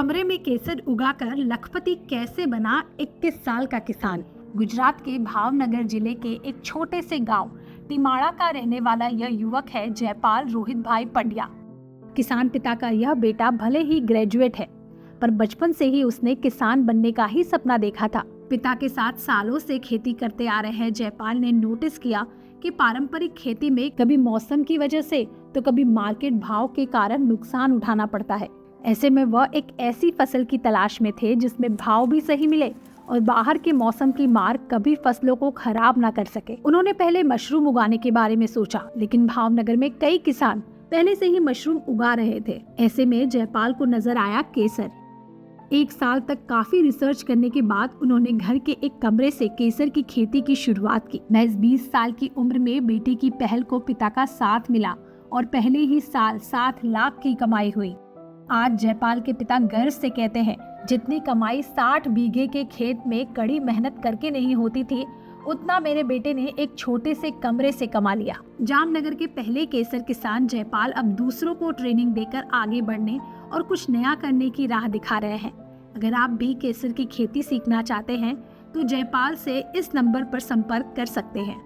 कमरे में केसर उगाकर लखपति कैसे बना 21 साल का किसान। गुजरात के भावनगर जिले के एक छोटे से गांव टिमाड़ा का रहने वाला यह युवक है जयपाल रोहित भाई पंड्या। किसान पिता का यह बेटा भले ही ग्रेजुएट है, पर बचपन से ही उसने किसान बनने का ही सपना देखा था। पिता के साथ सालों से खेती करते आ रहे हैं जयपाल ने नोटिस किया कि पारंपरिक खेती में कभी मौसम की वजह से तो कभी मार्केट भाव के कारण नुकसान उठाना पड़ता है। ऐसे में वह एक ऐसी फसल की तलाश में थे जिसमें भाव भी सही मिले और बाहर के मौसम की मार कभी फसलों को खराब ना कर सके। उन्होंने पहले मशरूम उगाने के बारे में सोचा, लेकिन भावनगर में कई किसान पहले से ही मशरूम उगा रहे थे। ऐसे में जयपाल को नजर आया केसर। 1 साल तक काफी रिसर्च करने के बाद उन्होंने घर के एक कमरे से केसर की खेती की शुरुआत की। महज 20 साल की उम्र में बेटी की पहल को पिता का साथ मिला और पहले ही साल 7 लाख की कमाई हुई। आज जयपाल के पिता गर्व से कहते हैं, जितनी कमाई 60 बीघे के खेत में कड़ी मेहनत करके नहीं होती थी, उतना मेरे बेटे ने एक छोटे से कमरे से कमा लिया। जामनगर के पहले केसर किसान जयपाल अब दूसरों को ट्रेनिंग देकर आगे बढ़ने और कुछ नया करने की राह दिखा रहे हैं। अगर आप भी केसर की खेती सीखना चाहते हैं तो जयपाल से इस नंबर पर संपर्क कर सकते हैं।